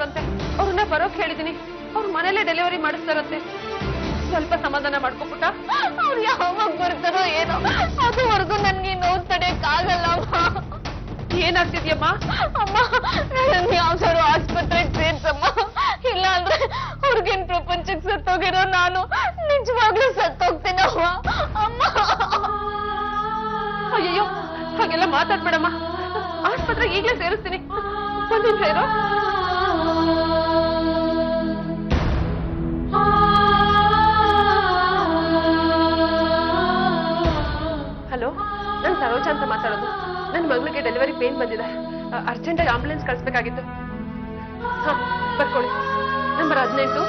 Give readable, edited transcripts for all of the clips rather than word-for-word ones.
ಇದಾರಂತೆ, ಅವ್ರನ್ನ ಬರೋಕ್ ಹೇಳಿದೀನಿ. ಅವ್ರ ಮನೇಲೆ ಡೆಲಿವರಿ ಮಾಡಿಸ್ತಾರಂತೆ. ಸ್ವಲ್ಪ ಸಮಾಧಾನ ಮಾಡ್ಕೊಬಿಟ್ಟ. ಅವ್ರು ಯಾವಾಗ ಬರ್ತಾರೋ ಏನೋ, ಅದುವರೆಗೂ ನನ್ಗೆ ನೋವು ತಡೆಯಕ್ಕಾಗಲ್ಲ ಅಮ್ಮ. ಏನಾಗ್ತಿದ್ಯಮ್ಮ? ಅಮ್ಮ ನನ್ನ ಯಾವ್ದಾದ್ರು ಆಸ್ಪತ್ರೆಗೆ ಸೇರ್ಸಮ್ಮ, ಇಲ್ಲ ಅಂದ್ರೆ ಅವ್ರಿಗೇನ್ ಪ್ರಪಂಚಕ್ಕೆ ಸತ್ತೋಗಿರೋ ನಾನು ನಿಜವಾಗ್ಲೂ ಸತ್ತೋಗ್ತೀನಮ್ಮ. ಅಮ್ಮ ಅಯ್ಯೋ ಹಾಗೆಲ್ಲ ಮಾತಾಡ್ಬೇಡಮ್ಮ. ಆಸ್ಪತ್ರೆಗೆ ಈಗಲೇ ಸೇರಿಸ್ತೀನಿ. ಒಂದ್ ನಿಮಿಷ ಇರು. ಹಲೋ, ನಾನು ಸರೋಜ ಅಂತ ಮಾತಾಡೋದು. ನನ್ನ ಮಗಳಿಗೆ ಡೆಲಿವರಿ ಪೇನ್ ಬಂದಿದೆ. ಅರ್ಜೆಂಟಾಗಿ ಆಂಬುಲೆನ್ಸ್ ಕಳಿಸ್ಬೇಕಾಗಿತ್ತು. ಹಾ ಬರ್ಕೊಳ್ಳಿ. ನಂಬರ್ 15.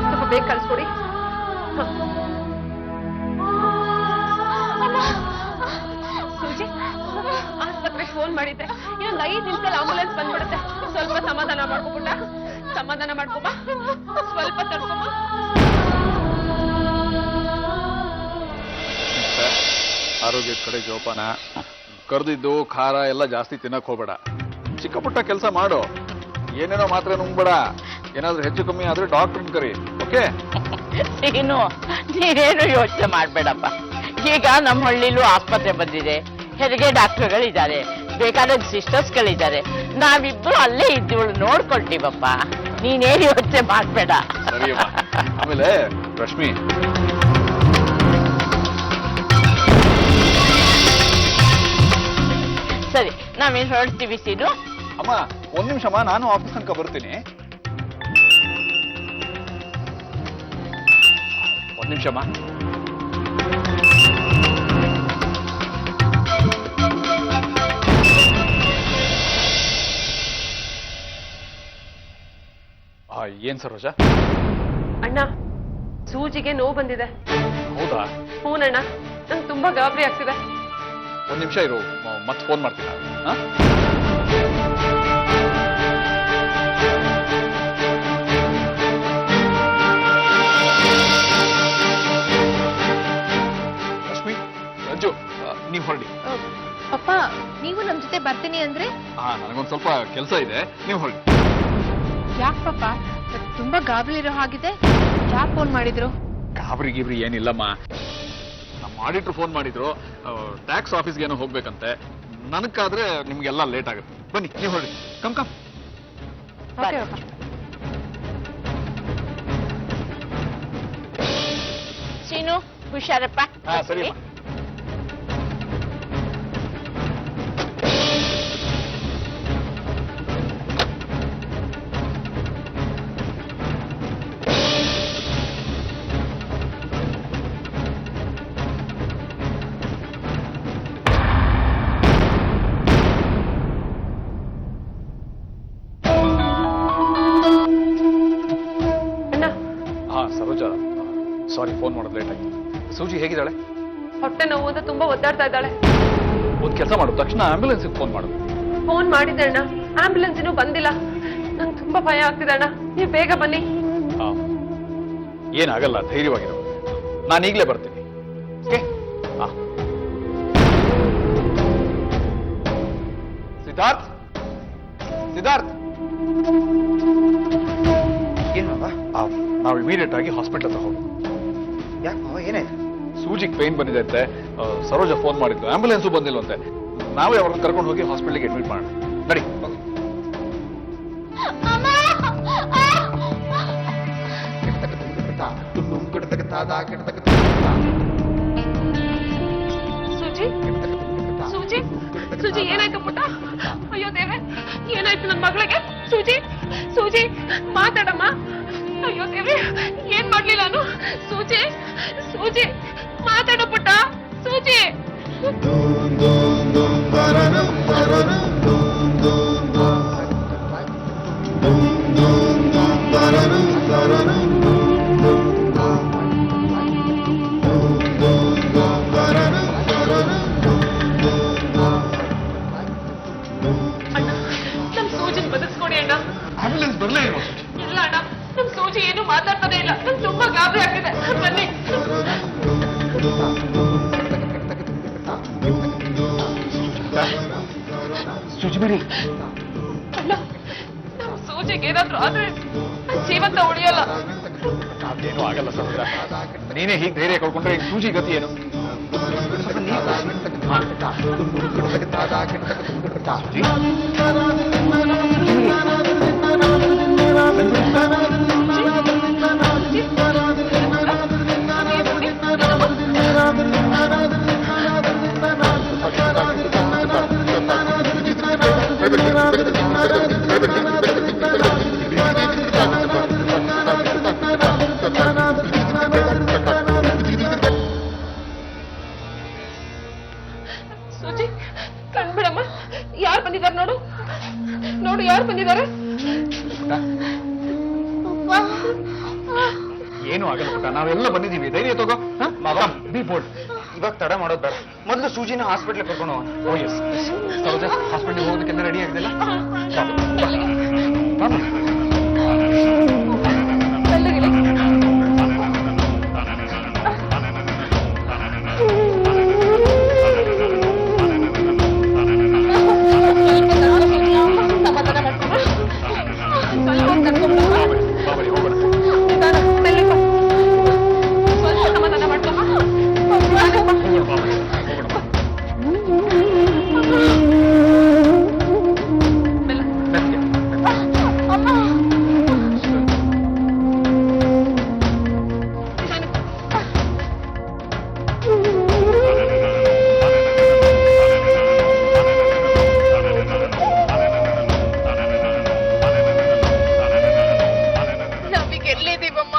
ಸ್ವಲ್ಪ ಬೇಗ ಕಳಿಸ್ಕೊಡಿ. ಸೂಜಿ, ಆಸ್ಪತ್ರೆಗೆ ಫೋನ್ ಮಾಡಿದ್ದೆ. ಇನ್ನೊಂದು 5 ನಿಮಿಷದಲ್ಲಿ ಆಂಬುಲೆನ್ಸ್ ಬಂದ್ಬಿಡುತ್ತೆ. ಸ್ವಲ್ಪ ಸಮಾಧಾನ ಮಾಡ್ಕೊಬಿಟ್ಟ. ಸಮಾಧಾನ ಮಾಡ್ಕೊಬ, ಸ್ವಲ್ಪ ತಡ್ಕೊಬ. ಆರೋಗ್ಯದ ಕಡೆ ಜೋಪಾನ. ಕರ್ದಿದ್ದು ಖಾರ ಎಲ್ಲ ಜಾಸ್ತಿ ತಿನ್ನಕ್ ಹೋಗ್ಬೇಡ. ಚಿಕ್ಕ ಪುಟ್ಟ ಕೆಲಸ ಮಾಡು. ಏನೇನೋ ಮಾತ್ರ ನುಂಗ್ಬೇಡ. ಏನಾದ್ರೂ ಹೆಚ್ಚು ಕಮ್ಮಿ ಆದ್ರೆ ಡಾಕ್ಟರ್ನ ಕರಿ. ಓಕೆ? ನೀನು ನೀನೇನು ಯೋಚನೆ ಮಾಡ್ಬೇಡಪ್ಪ. ಈಗ ನಮ್ಮ ಹಳ್ಳಿಲೂ ಆಸ್ಪತ್ರೆ ಬಂದಿದೆ, ಹೆರಿಗೆ ಡಾಕ್ಟರ್ಗಳಿದ್ದಾರೆ, ಬೇಕಾದ ಸಿಸ್ಟರ್ಸ್ಗಳಿದ್ದಾರೆ. ನಾವಿಬ್ರು ಅಲ್ಲೇ ಇದ್ದೀವಳು, ನೋಡ್ಕೊಳ್ತೀವಪ್ಪ. ನೀನೇನು ಯೋಚನೆ ಮಾಡ್ಬೇಡ. ಸರಿಯಮ್ಮ. ಆಮೇಲೆ ರಶ್ಮಿ, ಸರಿ, ನಾವೇನ್ ಹೊರಡ್ತೀವಿ ಸೀನು. ಅಮ್ಮ ಒಂದ್ ನಿಮಿಷಮ್ಮ, ನಾನು ಆಫೀಸ್ ತನಕ ಬರ್ತೀನಿ. ಒಂದ್ ನಿಮಿಷಮ್ಮ. ಏನ್ ಸರೋಜ? ಅಣ್ಣ, ಸೂಜಿಗೆ ನೋವು ಬಂದಿದೆ. ಹೌದಾ? ಹೂನಣ್ಣ, ನಂಗೆ ತುಂಬಾ ಗಾಬರಿ ಆಗ್ತಿದೆ. ಒಂದ್ ನಿಮಿಷ ಇರು, ಮತ್ತೆ ಫೋನ್ ಮಾಡ್ತೀನಿ. ಲಕ್ಷ್ಮಿ, ರಂಜು, ನೀವು ಹೊರಡಿ. ಅಪ್ಪ, ನೀವು ನಮ್ ಜೊತೆ ಬರ್ತೀನಿ ಅಂದ್ರೆ? ನನಗೊಂದ್ ಸ್ವಲ್ಪ ಕೆಲಸ ಇದೆ, ನೀವು ಹೊರಡಿ. ಯಾಕೆ ಪಾಪ, ತುಂಬಾ ಗಾಬರಿ ಇರೋ ಹಾಗಿದೆ. ಯಾಕೆ ಫೋನ್ ಮಾಡಿದ್ರು? ಗಾಬರಿ ಗಿಬ್ರಿ ಏನಿಲ್ಲಮ್ಮ. ನಮ್ಮ ಆಡಿಟ್ರು ಫೋನ್ ಮಾಡಿದ್ರು. ಟ್ಯಾಕ್ಸ್ ಆಫೀಸ್ಗೆ ಏನೋ ಹೋಗ್ಬೇಕಂತೆ. ನನಗಾದ್ರೆ ನಿಮ್ಗೆಲ್ಲ ಲೇಟ್ ಆಗುತ್ತೆ. ಬನ್ನಿ, ನೀವು ಹೊರಡಿ. Come come. ಸೀನು, ಹುಷಾರಪ್ಪ. ಸರಿ. ಸರೋಜ, ಸಾರಿ ಫೋನ್ ಮಾಡೋದು ಲೇಟ್ ಆಗಿ. ಸೂಜಿ ಹೇಗಿದ್ದಾಳೆ? ಹೊಟ್ಟೆ ನೋವು ಅಂತ ತುಂಬಾ ಒದ್ದಾಡ್ತಾ ಇದ್ದಾಳೆ. ಒಂದ್ ಕೆಲಸ ಮಾಡು, ತಕ್ಷಣ ಆಂಬ್ಯುಲೆನ್ಸ್ಗೆ ಫೋನ್ ಮಾಡು. ಫೋನ್ ಮಾಡಿದ್ದೆ ಅಣ್ಣ, ಆಂಬ್ಯುಲೆನ್ಸ್ ಇನ್ನೂ ಬಂದಿಲ್ಲ. ನಂಗೆ ತುಂಬಾ ಭಯ ಆಗ್ತಿದೆ ಅಣ್ಣ, ನೀವು ಬೇಗ ಬನ್ನಿ. ಏನಾಗಲ್ಲ, ಧೈರ್ಯವಾಗಿರು. ನಾನು ಈಗಲೇ ಬರ್ತೀನಿ. ಸಿದ್ಧಾರ್ಥ್, ಸಿದ್ಧಾರ್ಥ್, ನಾವು ಇಮಿಡಿಯೇಟ್ ಆಗಿ ಹಾಸ್ಪಿಟಲ್ ಹತ್ರ ಹೋಗಿ. ಯಾಕೆ ಏನಾಯ್ತು? ಸೂಜಿಗೆ ಪೇನ್ ಬಂದಿದೆ ಅಂತೆ. ಸರೋಜ ಫೋನ್ ಮಾಡಿದ್ದು, ಆಂಬ್ಯುಲೆನ್ಸು ಬಂದಿಲ್ವಂತೆ. ನಾವೇ ಅವ್ರನ್ನ ಕರ್ಕೊಂಡು ಹೋಗಿ ಹಾಸ್ಪಿಟಲ್ಗೆ ಅಡ್ಮಿಟ್ ಮಾಡೋಣ. ನಡಿ. ಸೂಜಿ, ಸೂಜಿ, ಸೂಜಿ ಏನಾಯ್ತು ಪುಟ್ಟ? ಅಯ್ಯೋ ದೇವೆ, ಏನಾಯ್ತು ನನ್ನ ಮಗಳಿಗೆ? ಸೂಜಿ, ಸೂಜಿ ಮಾತಾಡಮ್ಮ. ಅಯ್ಯೋ ದೇವ್ರೆ, ಏನ್ ಮಾಡ್ಲಿ ನಾನು? ಸೂಜಿ, ಸೂಜಿ ಮಾತಾಡು ಪುಟ್ಟ. ಸೂಜಿ. ನಮ್ ಸೂಜಿನ ಬದುಕ್ಸ್ಕೊಡಿ ಅಣ್ಣ. ಆಂಬ್ಯುಲೆನ್ಸ್ ಬರಲೇ ಇಲ್ವಾ? ಇಲ್ಲ ಅಣ್ಣ, ನಮ್ ಸೂಜಿ ಏನು ಮಾತಾಡ್ತದೇ ಇಲ್ಲ. ನಂಗೆ ತುಂಬಾ ಗಾಬರಿ ಆಗ್ತಿದೆ. ಬನ್ನಿ. ಮುಚ್ಚಬೇಡಿ. ಅಲ್ಲ ನಮ್ ಸೂಜಿಗೆ ಏನಾದ್ರೂ ಆದ್ರೆ ನನ್ ಜೀವಂತ ಉಳಿಯಲ್ಲ. ಅದೇನೂ ಆಗಲ್ಲ ಸಮುದ್ರ. ನೀನೇ ಹೀಗೆ ಧೈರ್ಯ ಕಳ್ಕೊಂಡ್ರೆ ಈ ಸೂಜಿ ಗತಿ ಏನು? ಸೂಜಿ ಕಣ್ಬಿಡಮ್ಮ, ಯಾರು ಬಂದಿದ್ದಾರೆ ನೋಡು, ನೋಡು ಯಾರು ಬಂದಿದ್ದಾರೆ. ಏನು ಆಗಲ್ಲ ಪುಟ್ಟ, ನಾವೆಲ್ಲ ಬಂದಿದ್ದೀವಿ, ಧೈರ್ಯ ತಗೋ. B bold. ಇವಾಗ ತಡ ಮಾಡೋದು ಬೇಡ, ಮೊದಲು ಸೂಜಿನ ಹಾಸ್ಪಿಟ್ಲಿಗೆ ಕರ್ಕೊಂಡು ಹೋಗೋಣ. ಓ ಎಸ್ ಸರೋಜ, ಹಾಸ್ಪಿಟಲ್ಗೆ ಹೋಗೋದಕ್ಕೆಲ್ಲ ರೆಡಿ ಆಗಿದೆಲ್ಲ? ಸಮಾಧಾನ ಮಾಡ್ಕೊಮ್ಮ. ನಾವೀಗ ಎಲ್ಲಿದ್ದೀವಮ್ಮ?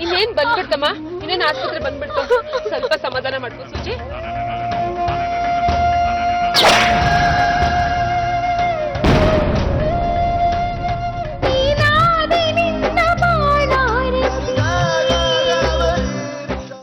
ಇನ್ನೇನ್ ಬಂದ್ಬಿಡ್ತಮ್ಮ, ಇನ್ನೇನ್ ಆಸ್ಪತ್ರೆ ಬಂದ್ಬಿಡ್ತು. ಸ್ವಲ್ಪ ಸಮಾಧಾನ ಮಾಡ್ಕೊ ಸೂಜಿ.